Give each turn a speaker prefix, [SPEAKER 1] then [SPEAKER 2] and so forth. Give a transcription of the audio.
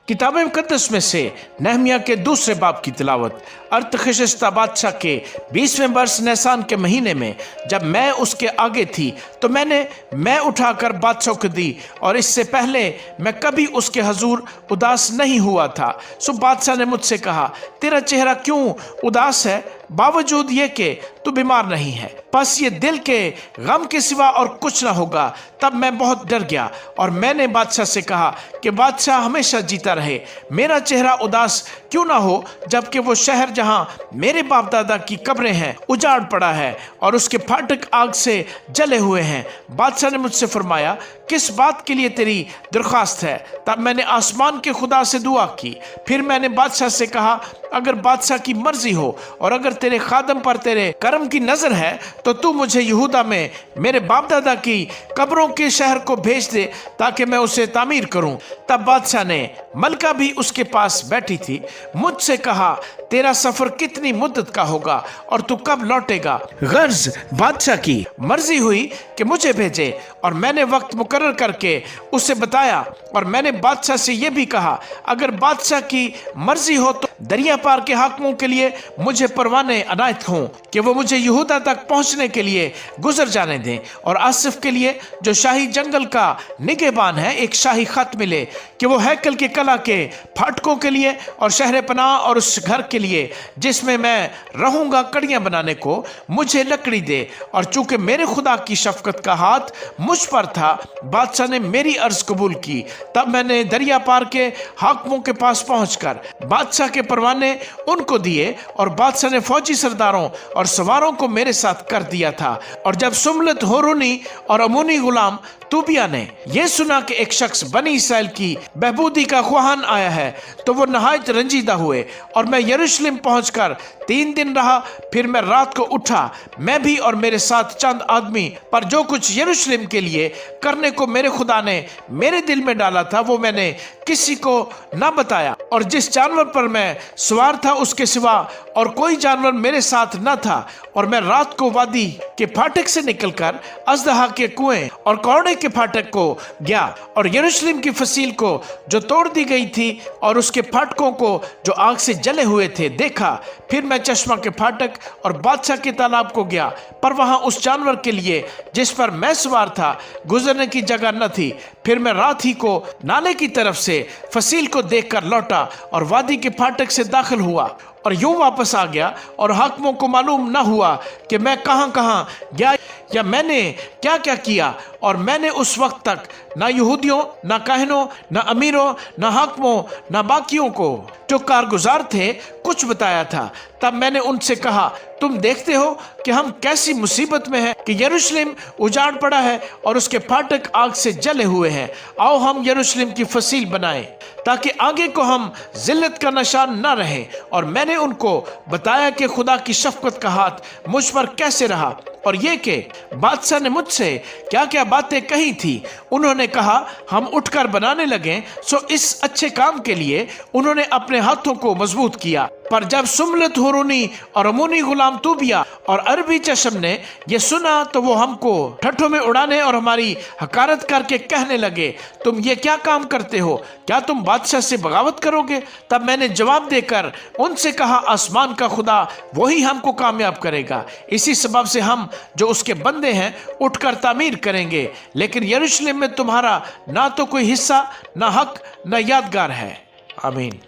[SPEAKER 1] किताब मुकद्दस में से नहमिया के दूसरे बाब की तिलावत। अर्थशस्ता बादशाह के 20वें वर्ष निसान के महीने में जब मैं उसके आगे थी तो मैं उठाकर बादशाह को दी, और इससे पहले मैं कभी उसके हजूर उदास नहीं हुआ था। सो बादशाह ने मुझसे कहा, तेरा चेहरा क्यों उदास है, बावजूद ये कि तू बीमार नहीं है? बस ये दिल के गम के सिवा और कुछ ना होगा। तब मैं बहुत डर गया और मैंने बादशाह से कहा कि बादशाह हमेशा जीता रहे, मेरा चेहरा उदास क्यों ना हो, जबकि वो शहर जहां मेरे बाप दादा की कब्रें हैं उजाड़ पड़ा है और उसके फाटक आग से जले हुए हैं। बादशाह ने मुझसे फरमाया, किस बात के लिए तेरी दरख्वास्त है? तब मैंने आसमान के खुदा से दुआ की। फिर मैंने बादशाह से कहा, अगर बादशाह की मर्जी हो और अगर तेरे खादम पर तेरे करम की नजर है तो तू मुझे यहूदा में मेरे बाप दादा की कब्रों के शहर को भेज दे ताकि मैं उसे तामीर करूं। तब बादशाह ने, मलका भी उसके पास बैठी थी, मुझसे कहा, तेरा सफर कितनी मुद्दत का होगा और तू कब लौटेगा? गर्ज बादशाह की मर्जी हुई कि मुझे भेजे और मैंने वक्त मुकर्रर करके उसे बताया, और मैंने बादशाह से यह भी कहा, अगर बादशाह की मर्जी हो तो दरिया पार के हाकिमों के लिए मुझे परवाने अनायत हों कि वो मुझे यहूदा तक पहुंचने के लिए गुजर जाने दें, और आसिफ के लिए जो शाही जंगल का निगहबान है एक शाही खत मिले कि वो हैकल के कला के फाटकों के लिए और शहर पनाह और उस घर के लिए जिसमें मैं रहूंगा कड़ियां बनाने को मुझे लकड़ी दे। और चूंकि मेरे खुदा की शफकत का हाथ मुझ पर था, बादशाह ने मेरी अर्ज कबूल की। तब मैंने दरिया पार के हाकिमों के पास पहुंचकर बादशाह के परवाने उनको दिए, और बादशाह ने फौजी सरदारों और सवारों को मेरे साथ कर दिया था। और जब सुमलत होरूनी और अमूनी गुलाम तूबिया ने यह सुना कि एक शख्स बनी इसराइल की बहबूदी का ख्वाहान आया है तो वो नहायत रंजीदा हुए, और मैं यरूशलेम पहुंचकर 3 दिन रहा। फिर मैं रात को उठा, मैं भी और मेरे साथ चंद आदमी, पर जो कुछ यरूशलेम के लिए करने को मेरे खुदा ने मेरे दिल में डाला था वो मैंने किसी को न बताया। और जिस जानवर पर मैं सवार था उसके सिवा और कोई जानवर मेरे साथ न था। और मैं रात को वादी के फाटक से निकलकर अजदहा के कुएं और कौड़े के फाटक को गया, और यरूशलेम की फसील को जो तोड़ दी गई थी और उसके फाटकों को जो आग से जले हुए थे देखा। फिर मैं चश्मा के फाटक और बादशाह के तालाब को गया, पर वहां उस जानवर के लिए जिस पर मैं सवार था गुजरने की जगह न थी। फिर मैं रात ही को नाले की तरफ से फसील को देखकर लौटा और वादी के फाटक से दाखिल हुआ और यूं वापस आ गया, और हाकिमों को मालूम न हुआ कि मैं कहां कहां गया या मैंने क्या क्या किया। और मैंने उस वक्त तक न यहूदियों, न काहनों, न अमीरों, न हाकिमों, न बाकियों को जो कारगुजार थे कुछ बताया था। तब मैंने उनसे कहा, तुम देखते हो कि हम कैसी मुसीबत में हैं कि यरूशलेम उजाड़ पड़ा है और उसके फाटक आग से जले हुए हैं। आओ हम यरूशलेम की फसील बनाएं ताकि आगे को हम जिल्लत का निशान न रहे। और मैंने उनको बताया कि खुदा की शफकत का हाथ मुझ पर कैसे रहा, और ये कि बादशाह ने मुझसे क्या क्या बातें कही थी। उन्होंने कहा, हम उठकर बनाने लगे। सो इस अच्छे काम के लिए उन्होंने अपने हाथों को मजबूत किया। पर जब सुमलत होरूनी और अमूनी गुलाम तूबिया और अरबी चश्म ने यह सुना तो वो हमको ठट्ठों में उड़ाने और हमारी हकारत करके कहने लगे, तुम ये क्या काम करते हो? क्या तुम बादशाह से बगावत करोगे? तब मैंने जवाब देकर उनसे कहा, आसमान का खुदा वही हमको कामयाब करेगा। इसी सबब से हम जो उसके बंदे हैं उठकर तामीर करेंगे, लेकिन यरूशलेम में तुम्हारा ना तो कोई हिस्सा, ना हक, ना यादगार है। आमीन।